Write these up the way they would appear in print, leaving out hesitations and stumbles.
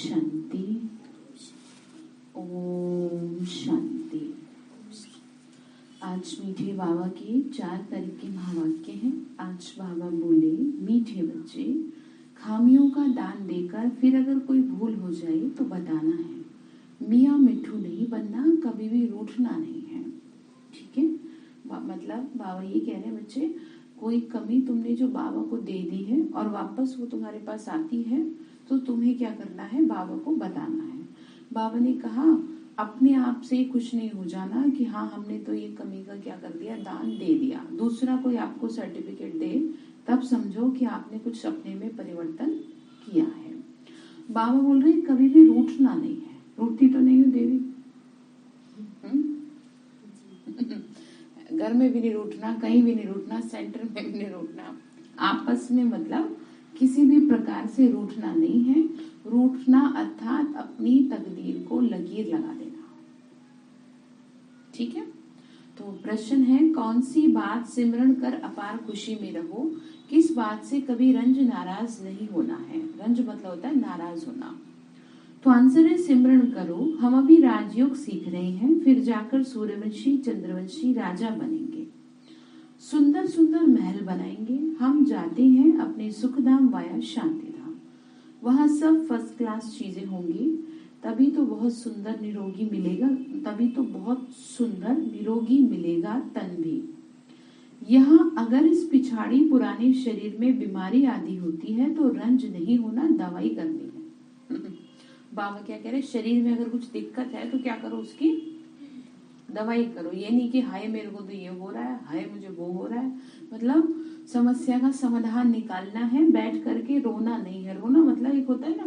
शांति, ओम शांति। आज मीठे बाबा के 4 तारीख के महावाक्य हैं। आज बाबा बोले, मीठे बच्चे, खामियों का दान देकर फिर अगर कोई भूल हो जाए तो बताना है। मियाँ मिठू नहीं बनना, कभी भी रूठना नहीं है। ठीक है, मतलब बाबा ये कह रहे हैं, बच्चे कोई कमी तुमने जो बाबा को दे दी है और वापस वो तुम्हारे पास आती है तो तुम्हें क्या करना है, बाबा को बताना है। बाबा ने कहा अपने आप से कुछ नहीं हो जाना कि हाँ हमने तो ये कमी का क्या कर दिया, दान दे दिया। दूसरा कोई आपको सर्टिफिकेट दे तब समझो कि आपने कुछ अपने में परिवर्तन किया है। बाबा बोल रहे कभी भी रूठना नहीं है। रूठती तो नहीं हो देवी? घर में भी नहीं रूठना, कहीं भी नहीं रूठना, सेंटर में भी नहीं रूठना, आपस में मतलब किसी भी प्रकार से रूठना नहीं है। रूठना अर्थात अपनी तकदीर को लकीर लगा देना। ठीक है, तो प्रश्न है, कौन सी बात सिमरण कर अपार खुशी में रहो? किस बात से कभी रंज नाराज नहीं होना है? रंज मतलब होता है नाराज होना। तो आंसर है सिमरण करो। हम अभी राजयोग सीख रहे हैं, फिर जाकर सूर्यवंशी चंद्रवंशी राजा बनेंगे, सुंदर सुंदर महल बनाएंगे। हम जाते हैं अपने सुखधाम वाया शांतिधाम। वहाँ सब फर्स्ट क्लास चीजें होंगी, तभी तो बहुत सुंदर निरोगी मिलेगा, तभी तो बहुत सुंदर निरोगी मिलेगा तन भी। यहाँ अगर इस पिछाड़ी पुराने शरीर में बीमारी आदि होती है तो रंज नहीं होना, दवाई करनी है। बाबा क्या कह रहे, शरीर में अगर कुछ दिक्कत है तो क्या करो, उसकी दवाई करो। ये नहीं कि हाय मेरे को तो ये हो रहा है, हाय मुझे वो हो रहा है। मतलब समस्या का समाधान निकालना है, बैठ करके रोना नहीं है। रोना मतलब एक होता है ना,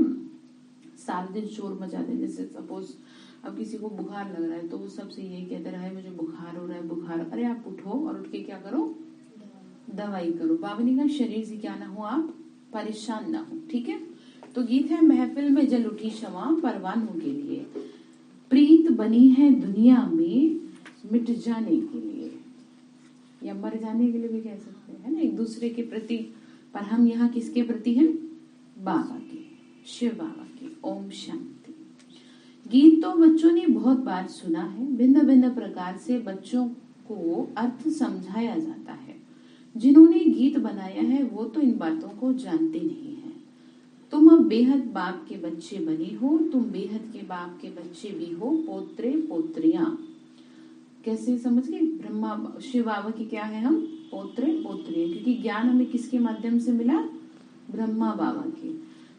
सारा दिन शोर मचा दे। जैसे सपोज अब किसी को बुखार लग रहा है तो वो सबसे यही कहते रहे मुझे बुखार हो रहा है, बुखार। अरे आप उठो और उठ के क्या करो, दवाई करो। बाबा ने कहा शरीर से क्या ना हो, आप परेशान ना हो। ठीक है, तो गीत है, महफिल में जल उठी क्षमा परवानों के लिए, प्रीत बनी है दुनिया में मिट जाने के लिए, या मर जाने के लिए भी कह सकते हैं ना, एक दूसरे के प्रति। पर हम यहाँ किसके प्रति हैं? बाबा के, शिव बाबा के। ओम शांति। गीत तो बच्चों ने बहुत बार सुना है, भिन्न भिन्न प्रकार से बच्चों को अर्थ समझाया जाता है। जिन्होंने गीत बनाया है वो तो इन बातों को जानते नहीं है। तुम अब बेहद बाप के बच्चे बने हो, तुम बेहद के बाप के बच्चे भी हो, पोत्रे पोत्रियां। कैसे समझ गए? ब्रह्मा शिव बाबा की क्या है, हम पोत्रे पोत्रियां, क्योंकि ज्ञान हमें किसके माध्यम से मिला? ब्रह्मा बाबा के।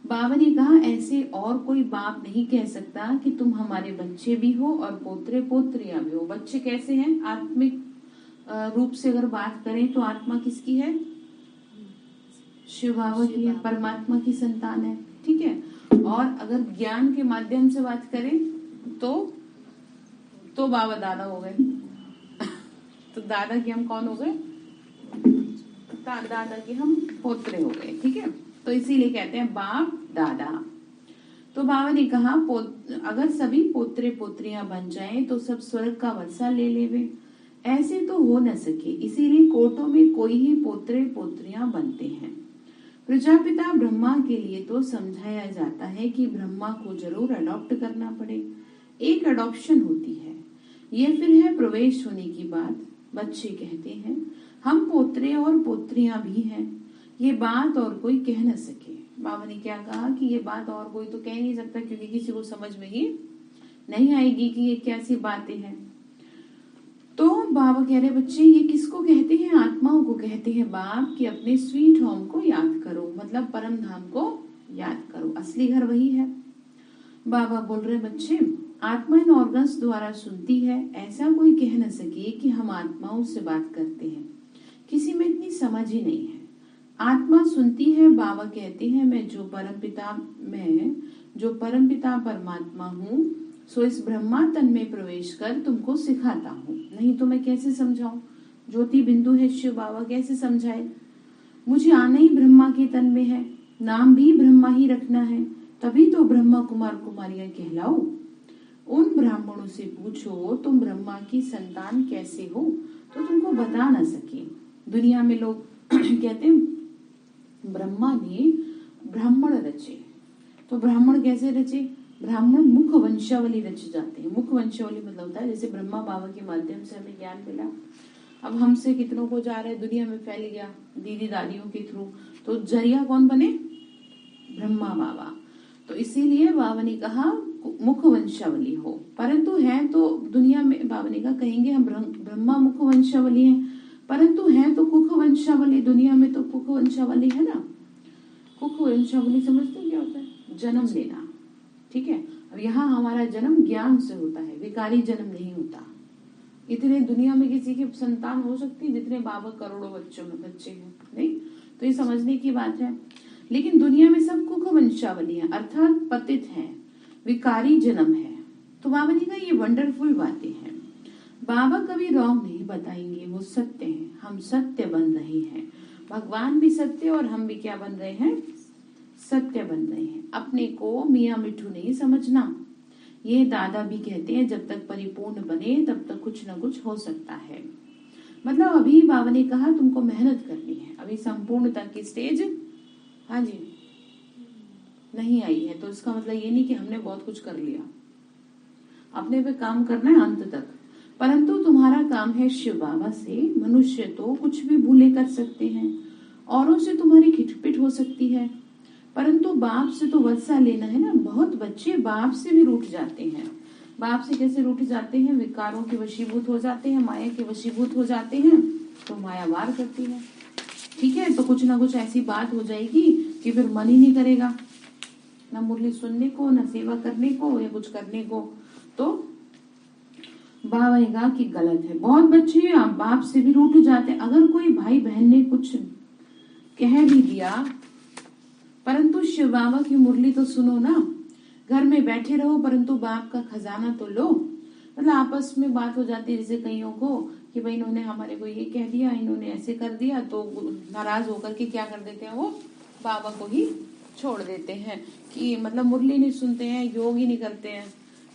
बाबा ने कहा ऐसे और कोई बाप नहीं कह सकता कि तुम हमारे बच्चे भी हो और पोत्रे पोत्रियां भी हो। बच्चे कैसे हैं? आत्मिक रूप से अगर बात करें तो आत्मा किसकी है? शिव बाबा की है, परमात्मा की संतान है। ठीक है, और अगर ज्ञान के माध्यम से बात करें तो बाबा दादा हो गए। तो दादा की हम कौन हो गए? दादा की हम पोत्रे हो गए। ठीक है, तो इसीलिए कहते हैं बाप दादा। तो बाबा ने कहा अगर सभी पोत्रे पोत्रियां बन जाएं तो सब स्वर्ग का वर्षा ले लेवे। ऐसे तो हो न सके, इसीलिए कोटों में कोई ही पोत्रे पोत्रियां बनते हैं। प्रजापिता ब्रह्मा के लिए तो समझाया जाता है कि ब्रह्मा को जरूर अडॉप्ट करना पड़े, एक अडॉप्शन होती है। ये फिर है प्रवेश होने की बात। बच्चे कहते हैं हम पोत्रे और पोत्रियां भी हैं, ये बात और कोई कह न सके। बाबा ने क्या कहा कि ये बात और कोई तो कह नहीं सकता, क्योंकि किसी को समझ में ही नहीं आएगी कि ये कैसी बातें हैं। तो बाबा कह रहे बच्चे ये किसको कहते हैं? आत्माओं को कहते हैं बाप कि अपने स्वीट होम को याद करो, मतलब परम धाम को याद करो, असली घर वही है। बाबा बोल रहे बच्चे आत्मा इन ऑर्गन्स द्वारा सुनती है, ऐसा कोई कह न सके कि हम आत्माओं से बात करते हैं, किसी में इतनी समझ ही नहीं है। आत्मा सुनती है। बाबा कहते हैं मैं जो परमपिता परमात्मा हूँ, सो इस ब्रह्मा तन में प्रवेश कर तुमको सिखाता हूँ, नहीं तो मैं कैसे समझाऊं? ज्योति बिंदु है शिव बाबा, कैसे समझाए? मुझे आना ही ब्रह्मा के तन में है, नाम भी ब्रह्मा ही रखना है, तभी तो ब्रह्मा कुमार कुमारियां कहलाओ। उन ब्राह्मणों से पूछो तुम ब्रह्मा की संतान कैसे हो, तो तुमको बता ना सके। दुनिया में लोग कहते हैं ब्रह्मा ने ब्राह्मण रचे, तो तो ब्राह्मण कैसे रचे? ब्राह्मण मुख वंशावली रच जाते हैं। मुख वंशावली मतलब होता है जैसे ब्रह्मा बाबा के माध्यम से हमें ज्ञान मिला, अब हमसे कितनों को जा रहा है, दुनिया में फैल गया दीदी दादियों के थ्रू, तो जरिया कौन बने? ब्रह्मा बाबा। तो इसीलिए बाबा ने कहा मुख वंशावली हो, परंतु है तो दुनिया में, बाबा ने कहा कहेंगे हम ब्रह्मा मुख वंशावली है, परंतु है तो कुख वंशावली, दुनिया में तो कुख वंशावली है ना। कुख वंशावली समझते हैं क्या होता है? जन्म लेना, ठीक है। अब यहाँ हमारा जन्म ज्ञान से होता है, विकारी जन्म नहीं होता। इतने दुनिया में किसी की संतान हो सकती है जितने बाबा करोड़ों बच्चे हैं? नहीं। तो ये समझने की बात है। लेकिन दुनिया में सब कुख वंशावली है, अर्थात पतित है, विकारी जन्म है। तो बाबा ने कहा ये वंडरफुल बातें हैं, बाबा कभी रॉन्ग नहीं बताएंगे, वो सत्य है, हम सत्य बन रहे हैं। भगवान भी सत्य और हम भी क्या बन रहे हैं? सत्य बन रहे हैं। अपने को मियाँ मिठू नहीं समझना। ये दादा भी कहते हैं जब तक परिपूर्ण बने तब तक कुछ न कुछ हो सकता है। मतलब अभी बाबा ने कहा तुमको मेहनत करनी है, अभी संपूर्णता की स्टेज, हाँ जी, नहीं आई है। तो इसका मतलब ये नहीं कि हमने बहुत कुछ कर लिया, अपने पे काम करना है अंत तक। परंतु तुम्हारा काम है शिव बाबा से। मनुष्य तो कुछ भी भूले कर सकते हैं, औरों से तुम्हारी खिटपिट हो सकती है, परंतु बाप से तो वत्सा लेना है ना। बहुत बच्चे बाप से भी रूठ जाते हैं। बाप से कैसे रूठ जाते हैं? विकारों के वशीभूत हो जाते हैं, माया के वशीभूत हो जाते हैं, तो माया वार करती है, ठीक है। तो कुछ ना कुछ ऐसी बात हो जाएगी कि फिर मन ही नहीं करेगा ना मुरली सुनने को, ना सेवा करने को, या कुछ करने को। तो बाबा ने कहा कि गलत है। बहुत बच्चे बाप से भी रूठ जाते हैं। अगर कोई भाई बहन ने कुछ कह भी दिया, परंतु शिव बाबा की मुरली तो सुनो ना, घर में बैठे रहो, परंतु बाप का खजाना तो लो। मतलब आपस में बात हो जाती है जैसे कईयों को कि भाई इन्होंने हमारे को ये कह दिया, इन्होंने ऐसे कर दिया, तो नाराज होकर के क्या कर देते हैं, वो बाबा को ही छोड़ देते हैं कि मतलब मुरली नहीं सुनते हैं, योग ही नहीं करते हैं,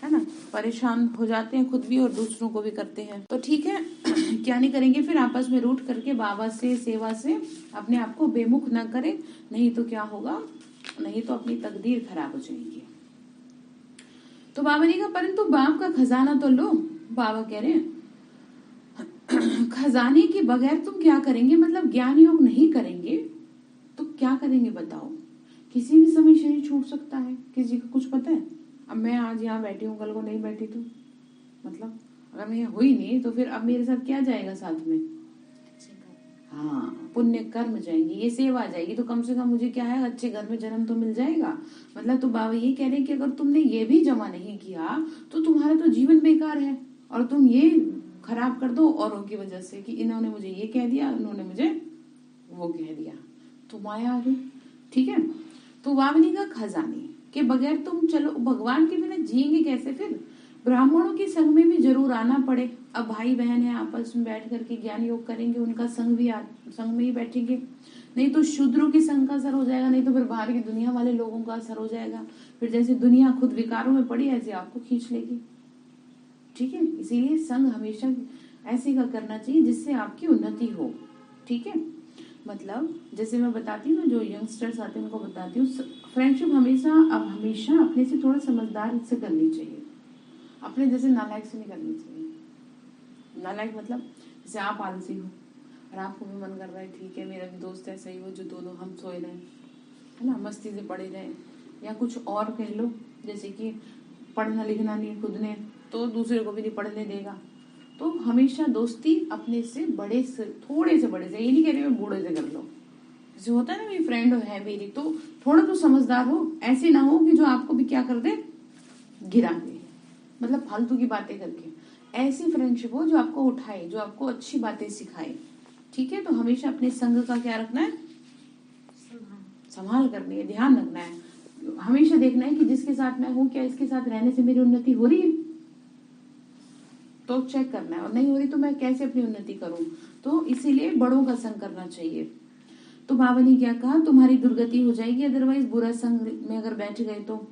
है ना। परेशान हो जाते हैं खुद भी और दूसरों को भी करते हैं। तो ठीक है क्या नहीं करेंगे फिर, आपस में रूठ करके बाबा से, सेवा से अपने आप को बेमुख न करें, नहीं तो क्या होगा, नहीं तो अपनी तकदीर खराब हो जाएगी। तो बाबा ने कहा परंतु बाप का खजाना तो लो। बाबा कह रहे हैं खजाने के बगैर तुम क्या करेंगे? मतलब ज्ञान योग नहीं करेंगे तो क्या करेंगे बताओ? किसी भी समय शरीर छूट सकता है, किसी को कुछ पता है? अब मैं आज यहाँ बैठी हूँ, कल को नहीं बैठी तो मतलब अगर मैं हुई नहीं तो फिर अब मेरे साथ क्या जाएगा साथ में? हाँ, पुण्य कर्म जाएंगे, ये सेवा जाएगी, तो कम से कम मुझे क्या है, अच्छे घर में जन्म तो मिल जाएगा। मतलब तो बाबा ये कह रहे हैं कि अगर तुमने ये भी जमा नहीं किया तो तुम्हारा तो जीवन बेकार है, और तुम ये खराब कर दो औरों की वजह से कि इन्होंने मुझे ये कह दिया, इन्होंने मुझे वो कह दिया, तो माया आ गई, ठीक है। तो वावनी का खजाने के बगैर तुम चलो, भगवान के बिना जिएंगे कैसे फिर? ब्राह्मणों के संग में भी जरूर आना पड़े। अब भाई बहन है, आपस में बैठ करके ज्ञान योग करेंगे, उनका संग में ही बैठेंगे, नहीं तो शूद्रों के संग का असर हो जाएगा, नहीं तो फिर बाहर की दुनिया वाले लोगों का असर हो जाएगा। फिर जैसे दुनिया खुद विकारों में पड़ी ऐसे आपको खींच लेगी, ठीक है। इसीलिए संग हमेशा ऐसे का करना चाहिए जिससे आपकी उन्नति हो, ठीक है। मतलब जैसे मैं बताती हूँ, जो यंगस्टर्स आते हैं उनको बताती हूँ, फ्रेंडशिप हमेशा अपने से थोड़ा समझदार से करनी चाहिए, अपने जैसे नालायक से नहीं करनी चाहिए। नालायक मतलब जैसे आप आलसी हो और आपको भी मन कर रहा है, ठीक है मेरा भी दोस्त ऐसा ही हो जो दोनों हम सोए रहे, है ना, मस्ती से पड़े रहे, या कुछ और कह लो, जैसे कि पढ़ना लिखना नहीं खुद ने तो दूसरे को भी नहीं पढ़ने देगा। तो हमेशा दोस्ती अपने से बड़े से, थोड़े से बड़े से, ये नहीं कह रही मैं बूढ़े से कर लो, जैसे होता है ना मेरी फ्रेंड है मेरी, तो थोड़ा तो समझदार हो, ऐसे ना हो कि जो आपको भी क्या कर दे, गिरा दे, मतलब फालतू की बातें करके। ऐसी फ्रेंडशिप हो जो आपको उठाए, जो आपको अच्छी बातें सिखाए, ठीक है। तो हमेशा अपने संग का क्या रखना है, संभाल करनी है, ध्यान रखना है, हमेशा देखना है कि जिसके साथ मैं हूँ क्या इसके साथ रहने से मेरी उन्नति हो रही है, तो चेक करना है, और नहीं हो रही तो मैं कैसे अपनी उन्नति करूं। तो इसीलिए बड़ों का संग करना चाहिए। तो बाबा ने क्या कहा, तुम्हारी दुर्गति हो जाएगी अदरवाइज बुरा संग में अगर बैठ गए तो।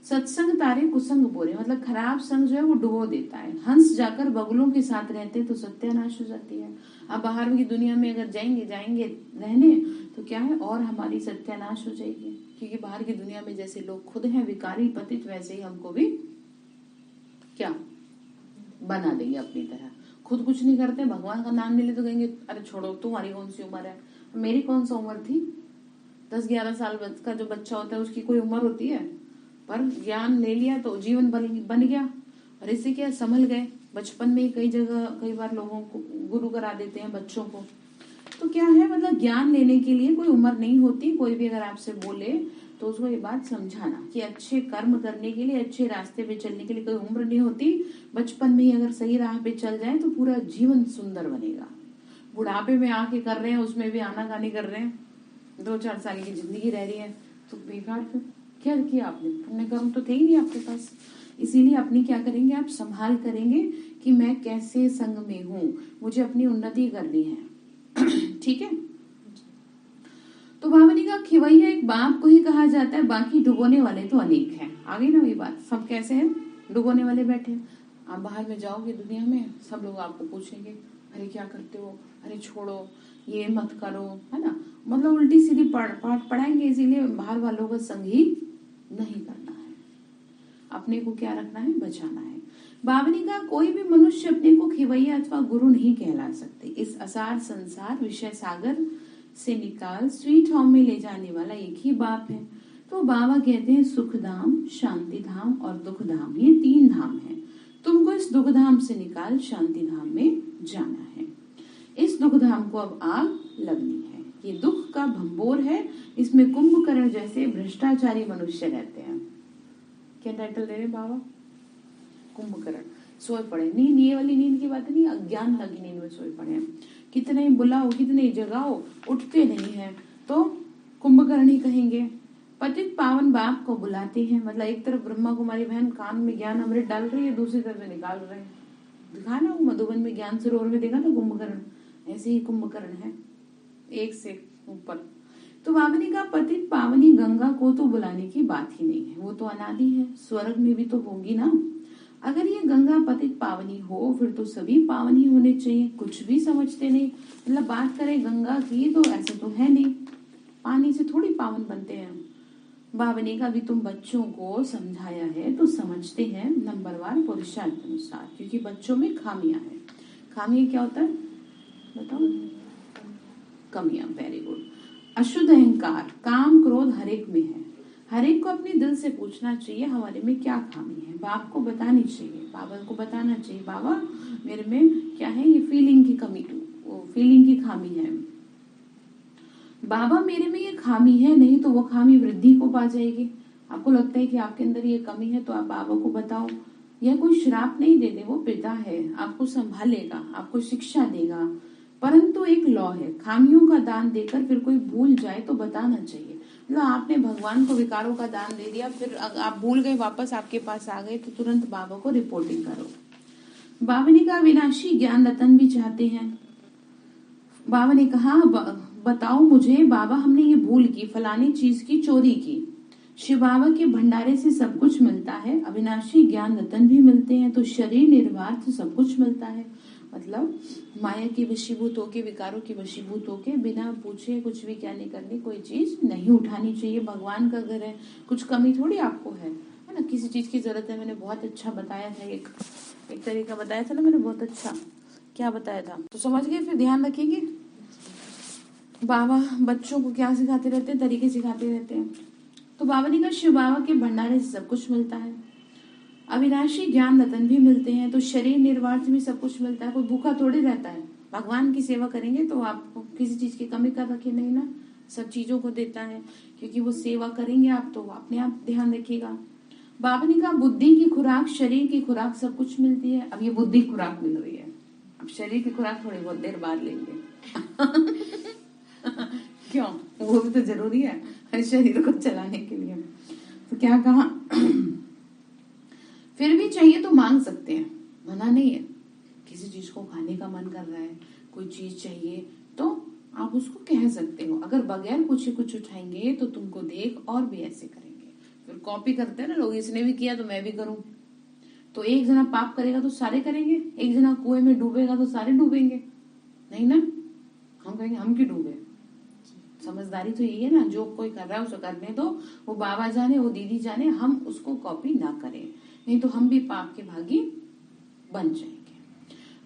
सत्संग तारे कुसंग बोरे, मतलब खराब संग जो है वो डुबो देता है। हंस जाकर बगुलों के साथ रहते तो सत्यानाश हो जाती है। अब बाहर की दुनिया में अगर जाएंगे रहने तो क्या है, और हमारी सत्यानाश हो जाएगी। क्योंकि बाहर की दुनिया में जैसे लोग खुद हैं विकारी पतित, वैसे ही हमको भी क्या बना देंगे अपनी तरह। खुद कुछ नहीं करते, भगवान का नाम मिले तो कहेंगे अरे छोड़ो, तुम्हारी कौन सी उम्र है, मेरी कौन सा उम्र थी। 10-11 साल का जो बच्चा होता है उसकी कोई उम्र होती है, पर ज्ञान ले लिया तो जीवन बन गया। और इससे क्या, संभल गए। बचपन में ही कई बार लोगों को गुरु करा देते हैं बच्चों को। तो क्या है, मतलब ज्ञान लेने के लिए कोई उम्र नहीं होती। कोई भी अगर आपसे बोले तो उसको ये बात समझाना कि अच्छे कर्म करने के लिए, अच्छे रास्ते पे चलने के लिए कोई उम्र नहीं होती। बचपन में ही अगर सही राह पे चल जाए तो पूरा जीवन सुंदर बनेगा। बुढ़ापे में आके कर रहे हैं, उसमें भी आनाकानी कर रहे हैं, 2-4 साल की जिंदगी रह रही है, तो बेकार। फिर क्या किया आपने, पुण्य कर्म तो थे ही नहीं आपके पास। इसीलिए अपनी क्या करेंगे, आप संभाल करेंगे कि मैं कैसे संग में हूँ, मुझे अपनी उन्नति करनी है। ठीक है। तो भावनी का खिवैया एक बाप को ही कहा जाता है, बाकी डुबोने वाले तो अनेक हैं। आगे ना वही बात, सब कैसे हैं, डुबोने वाले बैठे। आप बाहर में जाओगे दुनिया में, सब लोग आपको पूछेंगे अरे क्या करते हो, अरे छोड़ो, ये मत करो, है ना। मतलब उल्टी सीधी पाठ पढ़ाएंगे। इसीलिए बाहर वालों का संग ही नहीं करना है, अपने को क्या रखना है, बचाना है। बावनी का कोई भी मनुष्य अपने को खिवैया अथवा गुरु नहीं कहला सकते। इस असार संसार विषय सागर से निकाल स्वीट होम में ले जाने वाला एक ही बाप है। तो बाबा कहते हैं सुख धाम, शांति धाम और दुख धाम, ये 3 धाम है। तुमको इस दुख धाम से निकाल शांति धाम में जाना है। इस दुख धाम को अब आग लगनी है। ये दुख का भंबोर है, इसमें कुंभकर्ण जैसे भ्रष्टाचारी मनुष्य रहते हैं। क्या टाइटल दे रहे बाबा, कुंभकर्ण। सोए पड़े, नींद, ये वाली नींद की बात नहीं, अज्ञान लगी नींद में सोए पड़े हैं। कितने बुलाओ, कितने जगाओ, उठते नहीं है, तो कुंभकर्ण ही कहेंगे। पतित पावन बाप को बुलाते हैं, मतलब एक तरफ ब्रह्मा कुमारी बहन कान में ज्ञान अमृत डाल रही है, दूसरी तरफ निकाल रहे हैं। दिखा ना, वो मधुबन में ज्ञान सरोवर में देखा था कुंभकर्ण, ऐसे ही कुंभकर्ण है, एक से ऊपर। तो बावनी का पतित पावनी गंगा को तो बुलाने की बात ही नहीं है, वो तो अनादि है, स्वर्ग में भी तो होगी ना। अगर ये गंगा पतित पावनी हो फिर तो सभी पावनी होने चाहिए। कुछ भी समझते नहीं, मतलब बात करें गंगा की तो ऐसा तो है नहीं, पानी से थोड़ी पावन बनते हैं। बावनी का भी तुम बच्चों को समझाया है तो समझते हैं नंबरवार पुरुषार्थ अनुसार, क्योंकि बच्चों में खामियां हैं। खामियां क्या होता है बताओ, कमियां, वेरी गुड। अशुद्ध अहंकार, काम क्रोध हर एक में है। हर एक को अपने दिल से पूछना चाहिए हमारे में क्या खामी है, बाप को बतानी चाहिए, बाबा को बताना चाहिए, बाबा मेरे में क्या है, ये फीलिंग की कमी, फीलिंग की खामी है, बाबा मेरे में ये खामी है, नहीं तो वो खामी वृद्धि को पा जाएगी। आपको लगता है कि आपके अंदर ये कमी है तो आप बाबा को बताओ। यह कोई श्राप नहीं दे दे, वो पिता है, आपको संभालेगा, आपको शिक्षा देगा। परंतु एक लॉ है, खामियों का दान देकर फिर कोई भूल जाए तो बताना चाहिए। मतलब आपने भगवान को विकारों का दान दे दिया, फिर आप भूल गए, वापस आपके पास आ गए, तो तुरंत बाबा को रिपोर्टिंग करो। बाबा ने कहा विनाशी ज्ञान रतन भी चाहते हैं। बाबा ने कहा बताओ मुझे बाबा, हमने ये भूल की, फलानी चीज की चोरी की। शिव बाबा के भंडारे से सब कुछ मिलता है, अविनाशी ज्ञान रतन भी मिलते हैं, तो शरीर निर्वार्थ सब कुछ मिलता है। मतलब माया की वशीभूत होके, विकारों की वशीभूत होके, बिना पूछे कुछ भी क्या नहीं करनी, कोई चीज नहीं उठानी चाहिए। भगवान का घर है, कुछ कमी थोड़ी आपको है ना, किसी चीज की जरूरत है। मैंने बहुत अच्छा बताया था, एक तरीका बताया था ना मैंने, बहुत अच्छा क्या बताया था, तो समझ गए, फिर ध्यान रखेंगे। बाबा बच्चों को क्या सिखाते रहते हैं, तरीके सिखाते रहते हैं। तो बाबा ने कहा शिव बाबा के भंडारे से सब कुछ मिलता है, अविनाशी ज्ञान रतन भी मिलते हैं, तो शरीर निर्वार्थ भी सब कुछ मिलता है। कोई भूखा थोड़ी रहता है। भगवान की सेवा करेंगे तो आपको किसी चीज की कमी कर रखे नहीं ना, सब चीजों को देता है, क्योंकि वो सेवा करेंगे आप तो अपने आप ध्यान रखिएगा। बाबा ने कहा बुद्धि की खुराक, शरीर की खुराक सब कुछ मिलती है। अब ये बुद्धि खुराक मिल रही है, अब शरीर की खुराक थोड़ी बहुत देर बाद लेंगे क्यों, वो भी तो जरूरी है शरीर को चलाने के लिए। तो क्या कहा फिर भी चाहिए तो मांग सकते हैं, मना नहीं है। किसी चीज को खाने का मन कर रहा है, कोई चीज चाहिए, तो आप उसको कह सकते हो। अगर बगैर पूछे कुछ उठाएंगे तो तुमको देख और भी ऐसे करेंगे। फिर कॉपी करते हैं ना लोग, इसने भी किया तो मैं भी करूं। तो एक जना पाप करेगा तो सारे करेंगे, एक जना कुएं में डूबेगा तो सारे डूबेंगे, नहीं ना। हम कहेंगे हम क्यों डूबे, समझदारी तो यही है ना, जो कोई कर रहा है उसे करने दो, वो बाबा जाने वो दीदी जाने, हम उसको कॉपी ना करें, नहीं तो हम भी पाप के भागी बन जाएंगे।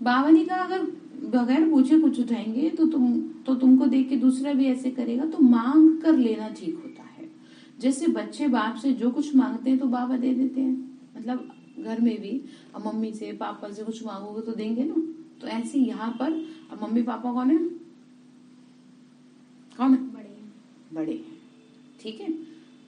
बाबा ने कहा अगर बगैर पूछे कुछ उठाएंगे तो तुमको देख के दूसरा भी ऐसे करेगा, तो मांग कर लेना ठीक होता है। जैसे बच्चे बाप से जो कुछ मांगते हैं तो बाबा दे देते हैं, मतलब घर में भी अब मम्मी से पापा से कुछ मांगोगे तो देंगे ना, तो ऐसे यहाँ पर अब मम्मी पापा कौन है, कौन है, बड़े हैं, ठीक है,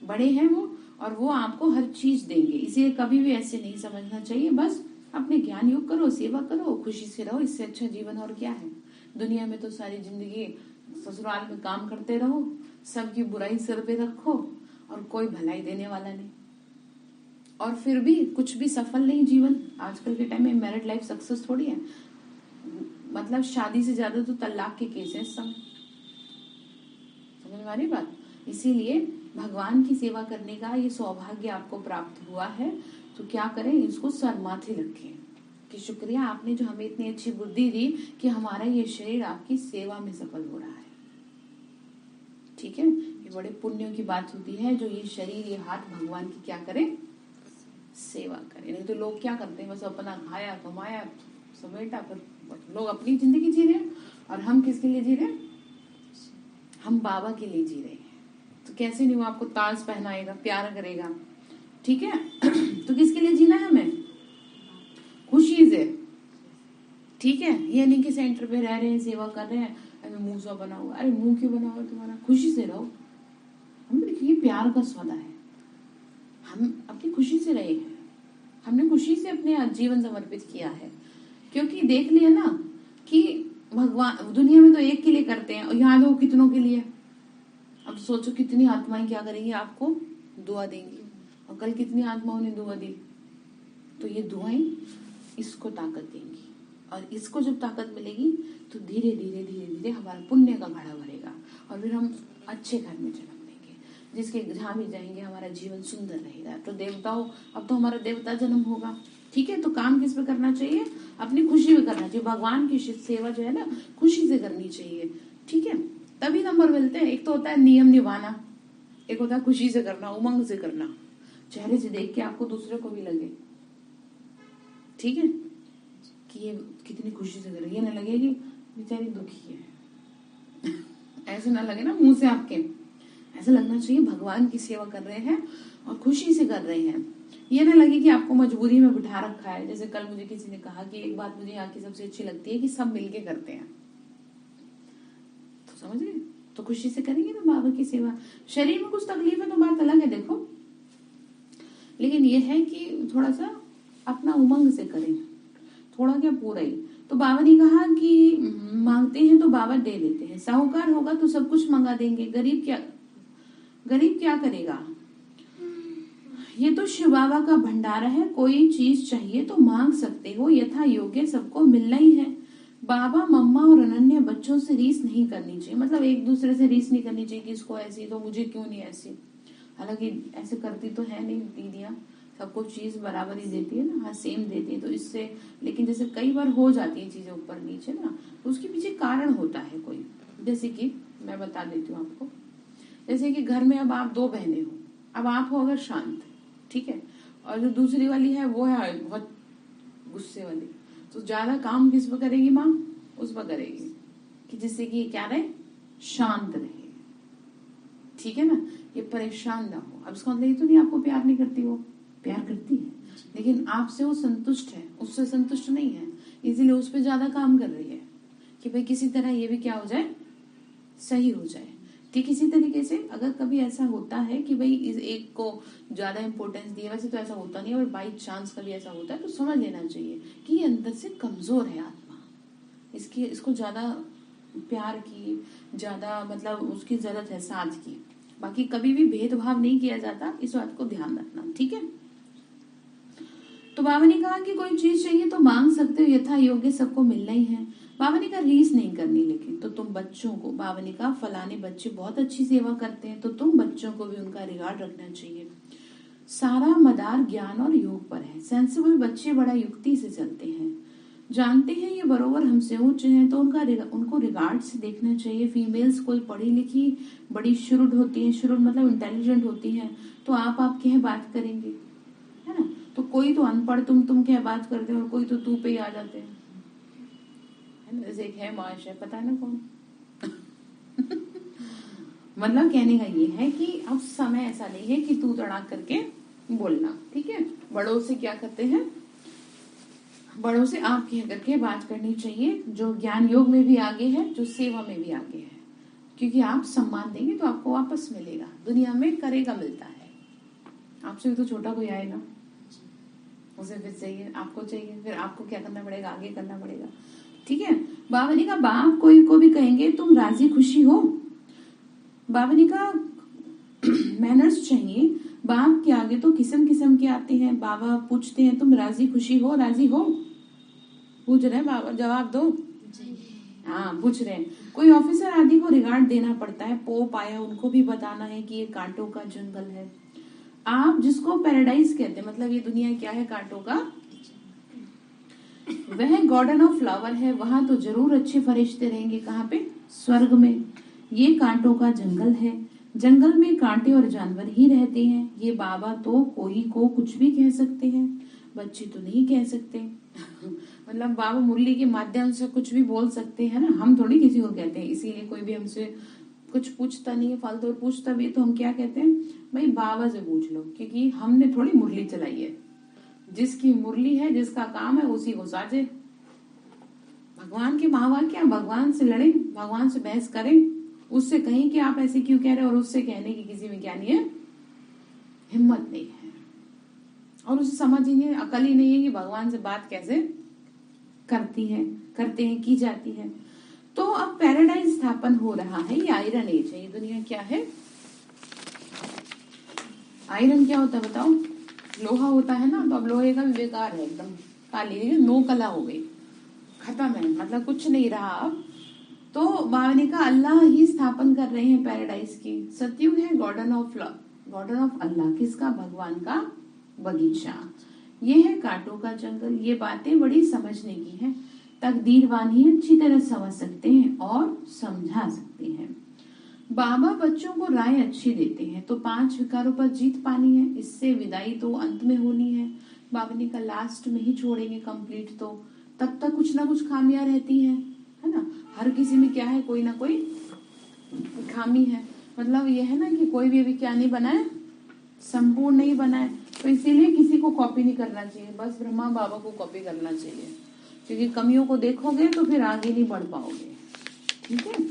बड़े हैं वो, और वो आपको हर चीज देंगे, इसे कभी भी ऐसे नहीं समझना चाहिए। बस अपने ज्ञान योग करो, सेवा करो, खुशी से रहो, इससे अच्छा जीवन और क्या है। दुनिया में तो सारी जिंदगी ससुराल में काम करते रहो, सबकी बुराई सिर पे रखो और कोई भलाई देने वाला नहीं, और फिर भी कुछ भी सफल नहीं जीवन। आजकल के टाइम में मैरिड लाइफ सक्सेस थोड़ी है, मतलब शादी से ज्यादा तो तलाक के केस है सब, समझ में आ रही बात। इसीलिए भगवान की सेवा करने का ये सौभाग्य आपको प्राप्त हुआ है, तो क्या करें, इसको सर माथे रखें कि शुक्रिया आपने जो हमें इतनी अच्छी बुद्धि दी कि हमारा ये शरीर आपकी सेवा में सफल हो रहा है, ठीक है। ये बड़े पुण्यों की बात होती है जो ये शरीर ये हाथ भगवान की क्या करे, सेवा करे। नहीं तो लोग क्या करते हैं, बस अपना खाया कमाया समेटा, पर लोग अपनी जिंदगी जी रहे हैं, और हम किसके लिए जी रहे हैं, हम बाबा के लिए जी रहे हैं। तो कैसे नहीं वो आपको ताज पहनाएगा, प्यार करेगा, ठीक है। तो किसके लिए जीना है हमें, खुशी से, ठीक है। ये नहीं कि सेंटर पे रह रहे हैं, सेवा कर रहे हैं, अरे मुंह सा बना हुआ, अरे मुंह क्यों बना हुआ तुम्हारा, खुशी से रहो। हम देखिए प्यार का सौदा है, हम अपनी खुशी से रहे हैं, हमने खुशी से अपने जीवन समर्पित किया है, क्योंकि देख लिया ना कि भगवान दुनिया में तो एक के लिए करते हैं और यहाँ लोग कितनों के लिए। अब सोचो कितनी आत्माएं क्या करेंगी, आपको दुआ देंगी, और कल कितनी आत्माओं ने दुआ दी, तो ये दुआएं इसको ताकत देंगी, और इसको जब ताकत मिलेगी तो धीरे धीरे धीरे धीरे हमारा पुण्य का घड़ा भरेगा, और फिर हम अच्छे घर में जन्म लेंगे, जिसके जहाँ भी जाएंगे हमारा जीवन सुंदर रहेगा। तो देवताओं, अब तो हमारा देवता जन्म होगा, ठीक है। तो काम किस पे करना चाहिए, अपनी खुशी में करना चाहिए। भगवान की सेवा जो है ना खुशी से करनी चाहिए, ठीक है, तभी नंबर मिलते हैं। एक तो होता है नियम निभाना, एक होता है खुशी से करना, उमंग से करना, चेहरे से देख के आपको दूसरे को भी लगे, ठीक है, कि ये कितनी खुशी से कर रही है, ये ना लगे कि बेचारी दुखी है। ऐसे ना लगे ना मुंह से आपके, ऐसा लगना चाहिए भगवान की सेवा कर रहे हैं और खुशी से कर रहे हैं। ये ना लगे कि आपको मजबूरी में बिठा रखा है। जैसे कल मुझे किसी ने कहा कि एक बात मुझे यहाँ की सबसे अच्छी लगती है कि सब मिलके करते हैं, तो समझ गए, तो खुशी से करेंगे ना बाबा की सेवा। शरीर में कुछ तकलीफ है तो बात अलग है देखो, लेकिन ये है कि थोड़ा सा अपना उमंग से करें, थोड़ा क्या पूरा ही। तो बाबा ने कहा कि मांगते हैं तो बाबा दे देते हैं, साहूकार होगा तो सब कुछ मंगा देंगे, गरीब क्या करेगा। ये तो शिव बाबा का भंडारा है, कोई चीज चाहिए तो मांग सकते हो, यथा योग्य सबको मिलना ही है। बाबा मम्मा और अनन्या बच्चों से रीस नहीं करनी चाहिए, मतलब एक दूसरे से रीस नहीं करनी चाहिए कि इसको ऐसी तो मुझे क्यों नहीं ऐसी। हालांकि ऐसे करती तो है नहीं दीदियां, सबको चीज बराबर ही देती है ना, हाँ सेम देती है, तो इससे, लेकिन जैसे कई बार हो जाती है चीजें ऊपर नीचे ना, तो उसके पीछे कारण होता है कोई। जैसे कि मैं बता देती हूँ आपको, जैसे कि घर में अब आप दो बहनें हो, अब आप हो अगर शांत, ठीक है, और जो दूसरी वाली है वो है बहुत गुस्से वाली, तो ज्यादा काम किस पर करेगी माँ, उस पर करेगी कि जिससे कि ये क्या रहे, शांत रहे, ठीक है ना, ये परेशान ना हो। अब इसका मतलब ये तो नहीं आपको प्यार नहीं करती, वो प्यार करती है, लेकिन आपसे वो संतुष्ट है, उससे संतुष्ट नहीं है, इसीलिए उस पर ज्यादा काम कर रही है कि भाई किसी तरह ये भी क्या हो जाए, सही हो जाए। ठीक इसी तरीके से अगर कभी ऐसा होता है कि भाई इस एक को ज्यादा इंपॉर्टेंस दिए, वैसे तो ऐसा होता नहीं है, और बाई चांस कभी ऐसा होता है तो समझ लेना चाहिए कि ये अंदर से कमजोर है आत्मा, इसको ज्यादा प्यार की, ज्यादा मतलब उसकी जरूरत है साथ की। बाकी कभी भी भेदभाव नहीं किया जाता, इस बात को ध्यान रखना, ठीक है। तो बाबा ने कहा कि कोई चीज चाहिए तो मांग सकते हो, यथा योग्य सबको मिलना ही है। बाबा ने कहा रीस नहीं करनी, लेकिन तो तुम बच्चों को, बाबा ने कहा फलाने बच्चे बहुत अच्छी सेवा करते हैं तो तुम बच्चों को भी उनका रिगार्ड रखना चाहिए। सारा मदार ज्ञान और योग पर है, सेंसिबल बच्चे बड़ा युक्ति से चलते हैं, जानते हैं ये बरोबर हमसे उच्च हैं, तो उनको रिगार्ड से देखना चाहिए। फीमेल्स कोई पढ़ी लिखी बड़ी शुरुड होती है, शुरुड मतलब इंटेलिजेंट होती हैं, तो आप कह बात करेंगे, है ना। तो कोई तो अनपढ़ तुम कह बात करते हैं, और कोई तो तू पे ही आ जाते हैं, है ना। जैसे एक है माश है, पता है ना कौन। मतलब कहने का ये है कि अब समय ऐसा नहीं है कि तू तड़ाक करके बोलना, ठीक है। बड़ों से क्या करते हैं, बड़ों से आप कह करके बात करनी चाहिए, जो ज्ञान योग में भी आगे है, जो सेवा में भी आगे है। क्योंकि आप सम्मान देंगे तो आपको वापस मिलेगा, दुनिया में करेगा मिलता है। आपसे भी तो छोटा कोई आएगा, उसे फिर चाहिए, आपको चाहिए, फिर आपको क्या करना पड़ेगा, आगे करना पड़ेगा, ठीक है। बावनी का बाप कोई को भी कहेंगे तुम राजी खुशी हो, बावनी का मैनर्स चाहिए। बाप के आगे तो किस्म किस्म के आते हैं। बाबा पूछते हैं तुम राजी खुशी हो, राजी हो, पूछ रहे हैं बाबा, जवाब दो। हाँ पूछ रहे हैं। कोई ऑफिसर आदि को रिगार्ड देना पड़ता है, पोप आया उनको भी बताना है कि ये कांटों का जंगल है। आप जिसको पैराडाइज कहते हैं, मतलब ये दुनिया क्या है, कांटों का, वह गार्डन ऑफ फ्लावर है, वहां तो जरूर अच्छे फरिश्ते रहेंगे। कहाँ पे, स्वर्ग में। ये कांटों का जंगल है, जंगल में कांटे और जानवर ही रहते हैं। ये बाबा तो कोई को कुछ भी कह सकते हैं, बच्चे तो नहीं कह सकते। मतलब बाबा मुरली के माध्यम से कुछ भी बोल सकते हैं ना, हम थोड़ी किसी को कहते हैं। इसीलिए कोई भी हमसे कुछ पूछता नहीं है फालतू, और पूछता भी तो हम क्या कहते हैं, भाई बाबा से पूछ लो, क्योंकि हमने थोड़ी मुरली चलाई है। जिसकी मुरली है, जिसका काम है, उसी को साजे। भगवान के महावाक्य, भगवान से लड़े, भगवान से बहस करें, उससे कहीं कि आप ऐसे क्यों कह रहे हो, और उससे कहने की किसी में क्या नहीं है, हिम्मत नहीं है, और उसे समझ ही नहीं, अकल ही नहीं है कि भगवान से बात कैसे करते हैं, की जाती है। तो अब पैराडाइज स्थापन हो रहा है। ये आयरन एज है, ये दुनिया क्या है, आयरन क्या होता है बताओ, लोहा होता है ना। तो अब लोहे का भी बेकार है, एकदम काली नो कला हो गई, खत्म है, मतलब कुछ नहीं रहा अब। तो बावनी का अल्लाह ही स्थापन कर रहे हैं पैराडाइज की। सतयुग है गार्डन ऑफ अल्लाह, किसका, भगवान का बगीचा। ये है कांटों का जंगल। ये बातें बड़ी समझने की है, तकदीरवानी अच्छी तरह समझ सकते हैं और समझा सकते हैं। बाबा बच्चों को राय अच्छी देते हैं। तो 5 विकारों पर जीत पानी है, इससे विदाई तो अंत में होनी है। बावनी का लास्ट में ही छोड़ेंगे कंप्लीट, तो तब तक कुछ ना कुछ खामियां रहती हैं, है ना। हर किसी में क्या है, कोई ना कोई खामी है। मतलब ये है ना कि कोई भी अभी क्या नहीं बना है, संपूर्ण नहीं बना है। तो इसीलिए किसी को कॉपी नहीं करना चाहिए, बस ब्रह्मा बाबा को कॉपी करना चाहिए, क्योंकि कमियों को देखोगे तो फिर आगे नहीं बढ़ पाओगे, ठीक है।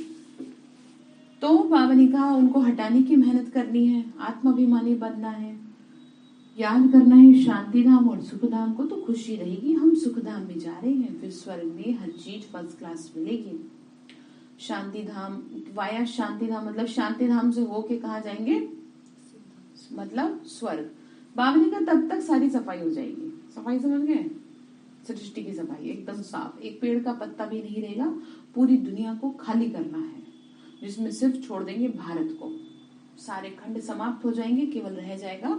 तो बाबा ने कहा उनको हटाने की मेहनत करनी है, आत्माभिमानी बनना है, याद करना है शांति धाम और सुख धाम को, तो खुशी रहेगी। हम सुख धाम में जा रहे हैं, फिर स्वर्ग में हर चीज फर्स्ट क्लास मिलेगी। शांति धाम वाया शांति धाम, मतलब शांति धाम से होके कहाँ जाएंगे, मतलब स्वर्ग। बावनी का तब तक सारी सफाई हो जाएगी। सफाई समझ गए, सृष्टि की सफाई एकदम साफ, एक पेड़ का पत्ता भी नहीं रहेगा। पूरी दुनिया को खाली करना है, जिसमें सिर्फ छोड़ देंगे भारत को। सारे खंड समाप्त हो जाएंगे, केवल रह जाएगा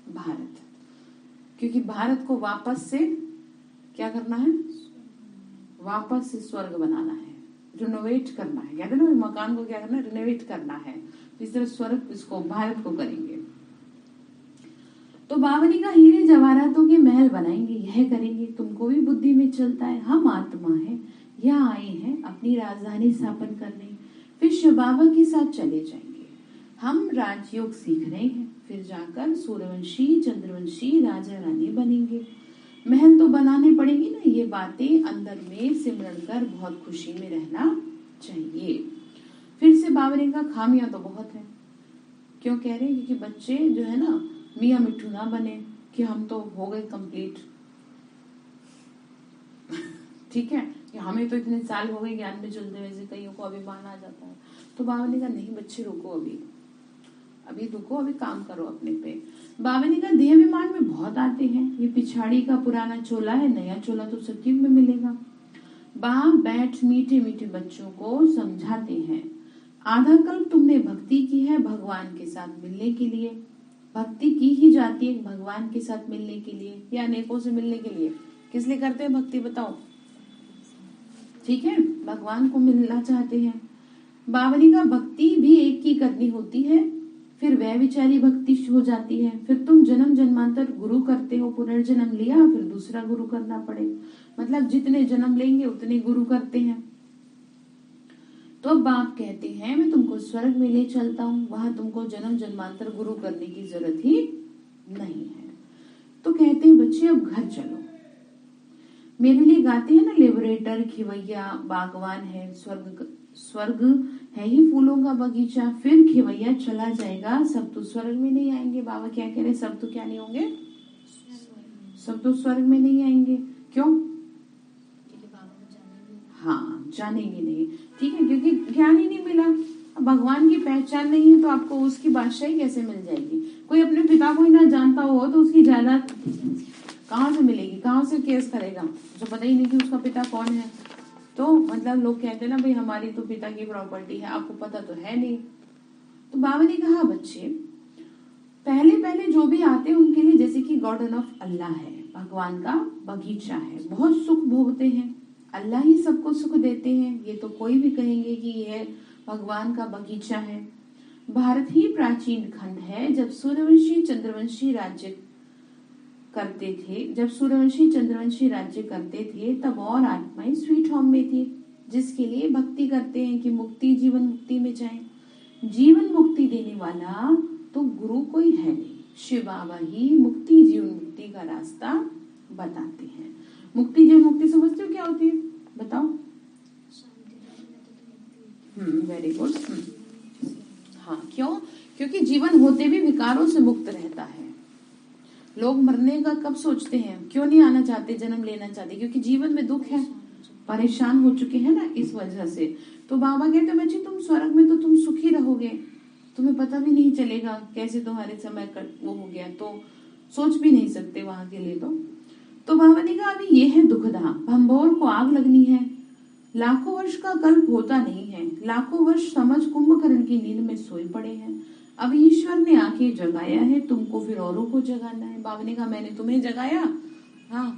भारत, क्योंकि भारत को वापस से क्या करना है, वापस से स्वर्ग बनाना है, रिनोवेट करना है। कहते ना मकान को क्या करना है, रिनोवेट करना है। इस तरह स्वर्ग इसको भारत को करेंगे। तो बावनी का हीरे जवाहरातों के महल बनाएंगे, यह करेंगे। तुमको भी बुद्धि में चलता है, हम आत्मा है, यहाँ आए हैं अपनी राजधानी स्थापन करने, फिर शिव बाबा के साथ चले जाएंगे। हम राजयोग सीख रहे हैं, फिर जाकर सूर्यवंशी चंद्रवंशी राजा रानी बनेंगे। महल तो बनाने पड़ेगी ना, ये बातें अंदर में सिमरन कर बहुत खुशी में रहना चाहिए। फिर से बावरी का खामियां तो बहुत है। क्यों कह रहे हैं, क्योंकि बच्चे जो है ना मियाँ मिट्ठू ना बने कि हम तो हो गए कंप्लीट, ठीक है, कि हमें तो इतने साल हो गए ज्ञान में चलते, वैसे कईयों को अभिमान आ जाता है। तो बाबा ने कहा नहीं बच्चे रुको, अभी रुको, अभी काम करो अपने पे। बाबा ने कहा देह अभिमान में बहुत आते हैं, ये पिछाड़ी का पुराना चोला है, नया चोला तो सतयुग में मिलेगा। बाप बैठ मीठे मीठे बच्चों को समझाते हैं, आधा कल्प तुमने भक्ति की है भगवान के साथ मिलने के लिए। भक्ति की ही जाती है भगवान के साथ मिलने के लिए या अनेकों से मिलने के लिए। किस लिए करते हैं भक्ति बताओ, ठीक है, भगवान को मिलना चाहते हैं। बाबा ने कहा भक्ति भी एक की करनी होती है, फिर वह विचारी भक्ति हो जाती है, फिर तुम जन्म जन्मांतर गुरु करते हो, पुनर्जन्म लिया फिर दूसरा गुरु करना पड़े, मतलब जितने जन्म लेंगे उतने गुरु करते हैं। तो अब बाप कहते हैं मैं तुमको स्वर्ग में ले चलता हूँ, वहां तुमको जन्म जन्मांतर गुरु करने की जरूरत ही नहीं है। तो कहते हैं बच्चे अब घर चलो, मेरे लिए गाते हैं ना, लिबरेटर खिवैया बागवान है, स्वर्ग है ही फूलों का बगीचा, फिर खिवैया चला जाएगा, सब तो स्वर्ग में नहीं आएंगे। बाबा क्या कह रहे, सब तो क्या नहीं होंगे, सब तो स्वर्ग में नहीं आएंगे। क्यों? हाँ, जानेंगे नहीं, ठीक है, क्योंकि ज्ञान ही नहीं मिला, भगवान की पहचान नहीं है, तो आपको उसकी बादशाही कैसे मिल जाएगी? कोई अपने पिता को ही ना जानता हो तो उसकी जायदाद कहाँ से मिलेगी, कहाँ से केस करेगा, जो पता ही नहीं कि उसका पिता कौन है। तो मतलब लोग कहते हैं ना भाई हमारी तो पिता की प्रॉपर्टी है, आपको पता तो है नहीं। तो बाबा ने कहा बच्चे पहले पहले जो भी आते हैं उनके लिए जैसे कि गार्डन ऑफ अल्लाह है, भगवान का बगीचा है, बहुत सुख भोगते हैं, अल्लाह ही सबको सुख देते हैं, ये तो कोई भी कहेंगे कि यह भगवान का बगीचा है। भारत ही प्राचीन खंड है, जब सूर्यवंशी चंद्रवंशी राज्य करते थे, जब सूर्यवंशी चंद्रवंशी राज्य करते थे तब और आत्माएं स्वीट होम में थी, जिसके लिए भक्ति करते हैं कि मुक्ति जीवन मुक्ति में जाए। जीवन मुक्ति देने वाला तो गुरु कोई है नहीं, शिव बाबा ही मुक्ति जीवन मुक्ति का रास्ता बताते हैं। मुक्ति जीवन मुक्ति समझते हो क्या होती है, बताओ? Very good. हाँ, क्यों? क्योंकि जीवन होते भी विकारों से मुक्त रहता है। लोग मरने का कब सोचते हैं, क्यों नहीं आना चाहते, जन्म लेना चाहते? क्योंकि जीवन में दुख है, परेशान हो चुके हैं ना, इस वजह से। तो बाबा कहते हैं बच्चे तुम स्वर्ग में तो तुम सुखी रहोगे, तुम्हें पता भी नहीं चलेगा कैसे तुम्हारे समय वो हो गया, तो सोच भी नहीं सकते वहां के लिए। तो बाबा ने कहा अभी ये है दुखधाम, भंभोर को आग लगनी है, लाखों वर्ष का कल्प होता नहीं है, लाखों वर्ष समझ कुंभकर्ण की नींद में सोए पड़े हैं, अब ईश्वर ने आके जगाया है तुमको, फिर औरों को जगाना है। बाबा ने कहा मैंने तुम्हें जगाया, हाँ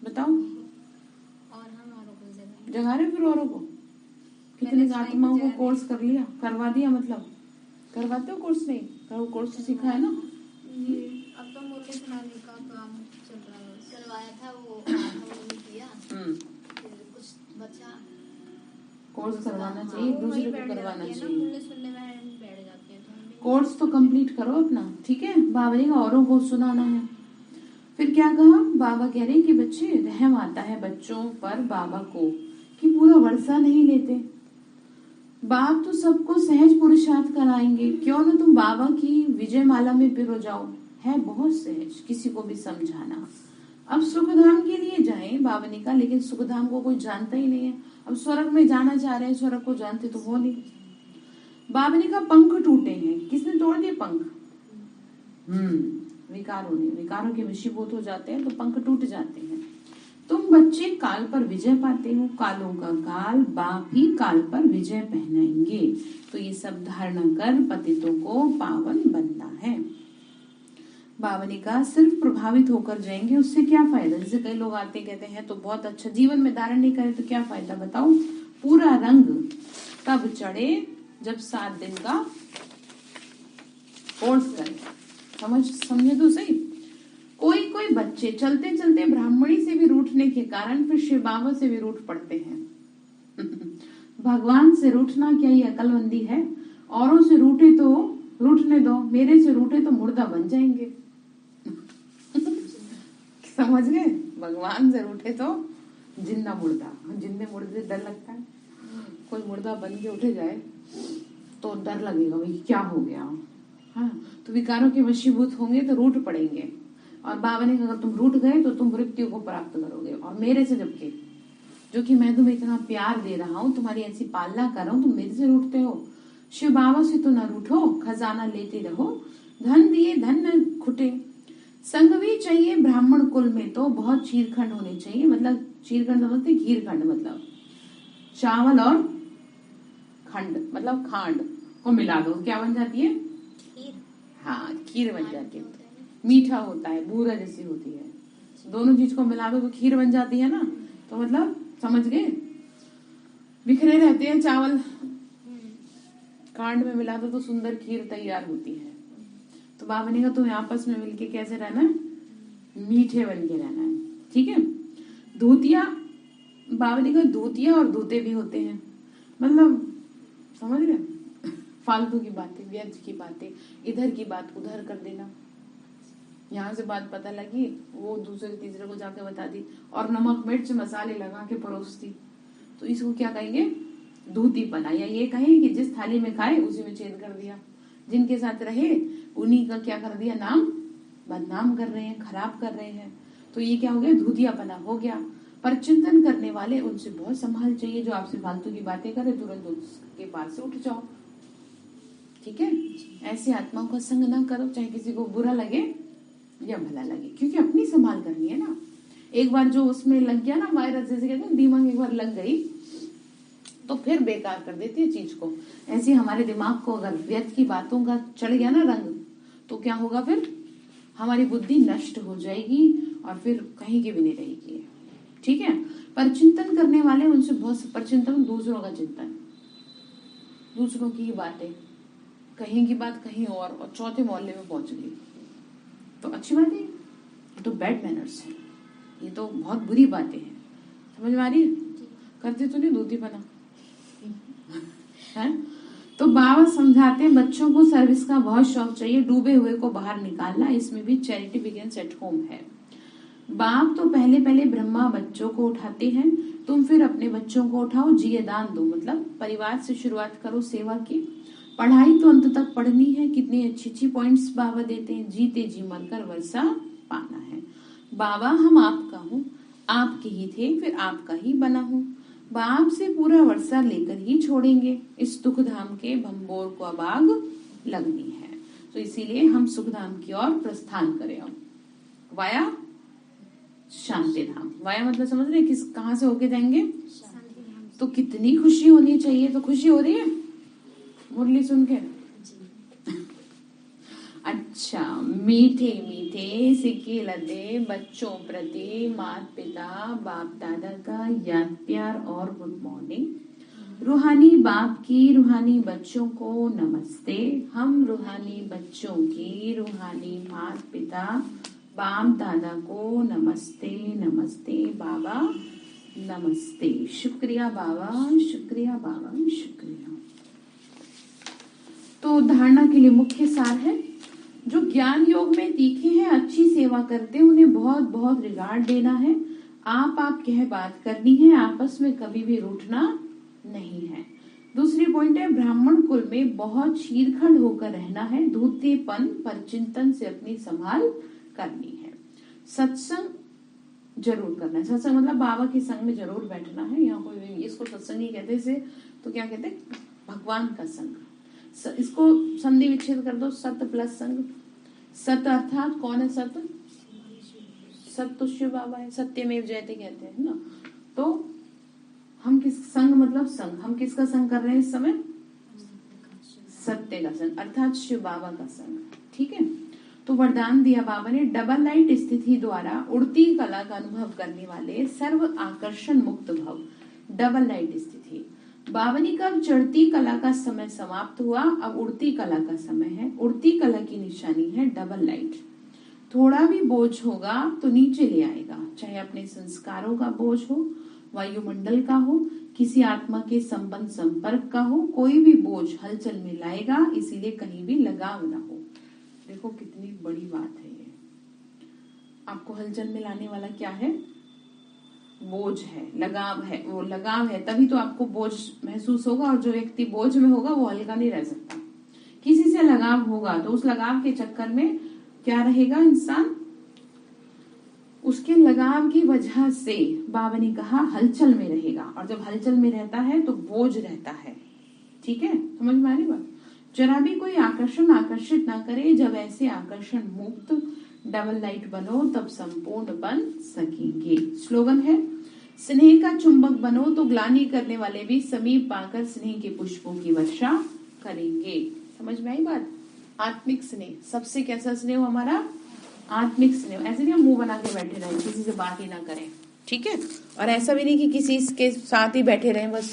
बताओ, और हम औरों को जगा रहे फिर औरों को। कितने आत्माओं को कोर्स कर लिया, करवा दिया, मतलब करवाते हो कोर्स? नहीं करो, कोर्स तो सीखा है ना। अब तो मुरली सुनाने का काम चल रहा है, करवाया था वो किया, फिर कुछ बचा। कोर्स करवाना चाहिए, दूसरे को करवाना चाहिए, सुनने में बैठ जाते हैं। कोर्स तो कंप्लीट करो अपना, ठीक है। बाबा ने औरों को सुनाना है। फिर क्या कहा, बाबा कह रहे कि बच्चे रहम आता है बच्चों पर बाबा को कि पूरा वर्षा नहीं लेते, बाप तो सबको सहज पुरुषार्थ कराएंगे, क्यों ना तुम बाबा की विजय माला में पिरो जाओ, है बहुत सहज किसी को भी समझाना। अब सुखधाम के लिए जाएं, बाबा ने कहा, लेकिन सुखधाम को कोई जानता ही नहीं है। अब स्वर्ग में जाना चाह रहे हैं, स्वर्ग को जानते तो हो नहीं। बाबा ने कहा पंख टूटे हैं, किसने तोड़ दिए पंख? विकारों ने, विकारों के वशीभूत हो जाते हैं तो पंख टूट जाते हैं। तुम बच्चे काल पर विजय पाते हो, कालों का काल बाप ही काल पर विजय पहनाएंगे, तो ये सब धारणा कर पतितों को पावन बनना है। बाबा ने कहा सिर्फ प्रभावित होकर जाएंगे, उससे क्या फायदा? जैसे कई लोग आते कहते हैं तो बहुत अच्छा, जीवन में धारण नहीं करे तो क्या फायदा बताओ? पूरा रंग तब चढ़े जब 7 दिन का कोर्स करे, समझे तो सही। कोई बच्चे चलते चलते ब्राह्मणी से भी रूठने के कारण फिर शिव बाबा से भी रूठ पड़ते हैं। भगवान से रूठना क्या ये अकलमंदी है? औरों से रूठे तो रूठने दो, मेरे से रूठे तो मुर्दा बन जाएंगे। समझ गए? भगवान से रूठे तो जिंदा मुर्दा, जिंदे मुर्दे डर लगता है, कोई मुर्दा बन के उठे जाए तो डर लगेगा भाई क्या हो गया। हाँ, तो विकारों के वशीभूत होंगे तो रूठ पड़ेंगे। और बाबा ने कहा अगर तुम रूठ गए तो तुम मृत्यु को प्राप्त करोगे, और मेरे से जबकि जो कि मैं तुम्हें इतना प्यार दे रहा हूँ, तुम्हारी ऐसी पालना कर रहा हूँ, तुम मेरे से रूठते हो। शिव बाबा से तो न रूठो, खजाना लेते रहो, धन दिए धन न खुटे, संग भी चाहिए ब्राह्मण कुल में तो बहुत चीरखंड होने चाहिए। मतलब चीरखंड समझते, घीर खंड, मतलब चावल और खंड मतलब खांड को मिला दो, क्या बन जाती है? खीर। हाँ, खीर बन जाती है, मीठा होता है, बूरा जैसी होती है, दोनों चीज को मिला दो तो खीर बन जाती है ना। तो मतलब समझ गए? बिखरे रहते हैं चावल, कांड में मिला दो तो सुंदर खीर तैयार होती है। तो बाबा ने कहा तुम्हें आपस में मिलके कैसे रहना है, मीठे बन के रहना है, ठीक है। धोतिया, बाबा ने कहा धोतिया और धोते भी होते हैं, मतलब समझ रहे, फालतू की बातें, व्यर्थ की बातें, इधर की बात उधर कर देना, यहाँ से बात पता लगी वो दूसरे तीसरे को जाके बता दी, और नमक मिर्च मसाले लगा के परोस दी, तो इसको क्या कहेंगे, धूतीपना। या ये कहें कि जिस थाली में खाए उसी में छेद कर दिया, जिनके साथ रहे उन्हीं का क्या कर दिया, नाम बदनाम कर रहे हैं, खराब कर रहे हैं, तो ये क्या हो गया, धूतियापना हो गया। पर चिंतन करने वाले उनसे बहुत संभाल चाहिए, जो आपसे फालतू की बातें करे तुरंत उसके पास से उठ जाओ, ठीक है। ऐसी आत्माओं का संग ना करो, चाहे किसी को बुरा लगे या भला लगे, क्योंकि अपनी संभाल करनी है ना। एक बार जो उसमें लग गया ना वायरस, जैसे कहते हैं दिमाग एक बार लग गई तो फिर बेकार कर देती है चीज को। ऐसे हमारे दिमाग को अगर व्यर्थ की बातों का चढ़ गया ना रंग, तो क्या होगा, फिर हमारी बुद्धि नष्ट हो जाएगी और फिर कहीं की भी नहीं रहेगी, ठीक है। पर चिंतन करने वाले उनसे बहुत, पर चिंतन दूसरों का चिंतन, दूसरों की बातें, कहीं की बात कहीं और चौथे मोहल्ले में पहुंच गई, तो अच्छी बात है, तो बैड मैनर्स है, ये तो बहुत बुरी बातें हैं, समझ में आ रही है। करते तो नहीं धोतीपना है। तो बाबा समझाते हैं बच्चों को सर्विस का बहुत शौक चाहिए, डूबे हुए को बाहर निकालना, इसमें भी चैरिटी बिगिंस एट होम है। बाप तो पहले पहले ब्रह्मा बच्चों को उठाते हैं, तुम फिर अपने बच्चों को उठाओ, जिये दान दो, मतलब परिवार से शुरुआत करो सेवा की। पढ़ाई तो अंत तक पढ़नी है, कितनी अच्छी अच्छी पॉइंट्स बाबा देते हैं, जीते जी मरकर वर्षा पाना है। बाबा हम आपका हूँ, आपके ही थे फिर आपका ही बना हूँ, बाप से पूरा वर्षा लेकर ही छोड़ेंगे, इस दुख धाम के भंबोर को अब आग लगनी है। तो इसीलिए हम सुख धाम की ओर प्रस्थान करें, अब वाया शांति धाम। वाया मतलब समझ रहे किस, कहाँ से होके जाएंगे, तो कितनी खुशी होनी चाहिए। तो खुशी हो रही है मुरली सुन के, अच्छा। मीठे मीठे सिक्के लदे बच्चों प्रति माता पिता बाप दादा का याद प्यार और गुड मॉर्निंग। रूहानी बाप की रूहानी बच्चों को नमस्ते, हम रूहानी बच्चों की रूहानी माता पिता बाप दादा को नमस्ते नमस्ते बाबा नमस्ते। शुक्रिया बाबा, शुक्रिया बाबा, शुक्रिया। तो धारणा के लिए मुख्य सार है, जो ज्ञान योग में तीखे हैं, अच्छी सेवा करते हैं, उन्हें बहुत बहुत रिगार्ड देना है, आप कह बात करनी है, आपस में कभी भी रूठना नहीं है। दूसरी पॉइंट है, ब्राह्मण कुल में बहुत शीरखंड होकर रहना है, धूतेपन पर चिंतन से अपनी संभाल करनी है। सत्संग जरूर करना है, सत्संग मतलब बाबा के संग में जरूर बैठना है। यहाँ कोई इसको सत्संग ही कहते हैं, तो क्या कहते हैं, भगवान का संग। इसको संधि विच्छेद कर दो, सत प्लस संग। सत अर्थात कौन है, सत सत तो शिव बाबा है, सत्यमेव जयते कहते हैं ना। तो हम किस संग, मतलब संग, हम किसका संग कर रहे हैं इस समय, सत्य का संग अर्थात शिव बाबा का संग, ठीक है। तो वरदान दिया बाबा ने, डबल लाइट स्थिति द्वारा उड़ती कला का अनुभव करने वाले सर्व आकर्षण मुक्त भव। डबल लाइट स्थिति, बाबा ने कब चढ़ती कला का समय समाप्त हुआ, अब उड़ती कला का समय है। उड़ती कला की निशानी है डबल लाइट। थोड़ा भी बोझ होगा तो नीचे ले आएगा, चाहे अपने संस्कारों का बोझ हो, वायुमंडल का हो, किसी आत्मा के संबंध संपर्क का हो, कोई भी बोझ हलचल में लाएगा, इसीलिए कहीं भी लगाव ना हो। देखो कितनी बड़ी बात है ये। आपको हलचल में लाने वाला क्या है, बोझ है, लगाव है। वो लगाव है तभी तो आपको बोझ महसूस होगा, और जो व्यक्ति बोझ में होगा वो हल्का नहीं रह सकता। किसी से लगाव होगा तो उस लगाव के चक्कर में क्या रहेगा इंसान, उसके लगाव की वजह से बाबा ने कहा हलचल में रहेगा, और जब हलचल में रहता है तो बोझ रहता है, ठीक है। समझ में आ रही बात। जरा भी कोई आकर्षण आकर्षित ना करे, जब ऐसे आकर्षण मुक्त डबल लाइट बनो तब संपूर्ण बन सकेंगे। स्लोगन है, स्नेह का चुंबक बनो तो ग्लानि करने वाले भी समीप पाकर स्नेह के पुष्पों की वर्षा करेंगे। समझ में आई बात। आत्मिक स्नेह, सबसे कैसा स्नेह हो हमारा, आत्मिक स्नेह। ऐसे नहीं हम मुंह बना के बैठे रहें, किसी से बात ही ना करें, ठीक है। और ऐसा भी नहीं कि किसी के साथ ही बैठे रहें, बस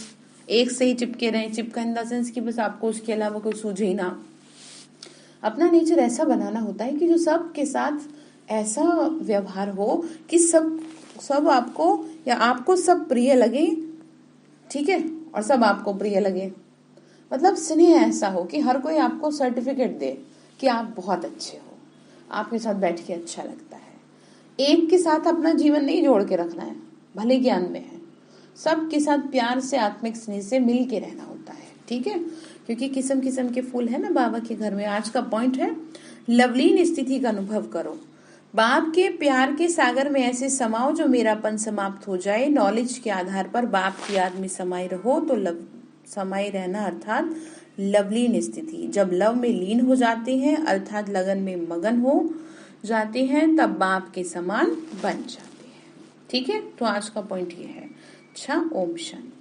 एक से ही चिपके रहे, चिपका इन द सेंस कि बस आपको उसके अलावा कोई सूझे ही ना। अपना नेचर ऐसा बनाना होता है कि जो सबके साथ ऐसा व्यवहार हो कि सब आपको या आपको सब प्रिय लगे, ठीक है, और सब आपको प्रिय लगे। मतलब स्नेह ऐसा हो कि हर कोई आपको सर्टिफिकेट दे कि आप बहुत अच्छे हो, आपके साथ बैठ के अच्छा लगता है। एक के साथ अपना जीवन नहीं जोड़ के रखना है, भले ज्ञान में है, सबके साथ प्यार से आत्मिक स्नेह से मिल के रहना होता है, ठीक है। क्योंकि किस्म किस्म के फूल है ना बाबा के घर में। आज का पॉइंट है लवलीन स्थिति का अनुभव करो, बाप के प्यार के सागर में ऐसे समाओ जो मेरापन समाप्त हो जाए। नॉलेज के आधार पर बाप की याद में समाये रहो तो समाये रहना अर्थात लवलीन स्थिति। जब लव में लीन हो जाते हैं अर्थात लगन में मगन हो जाते हैं तब बाप के समान बन जाते हैं, ठीक है। तो आज का पॉइंट ये है। अच्छा, ओम शांति।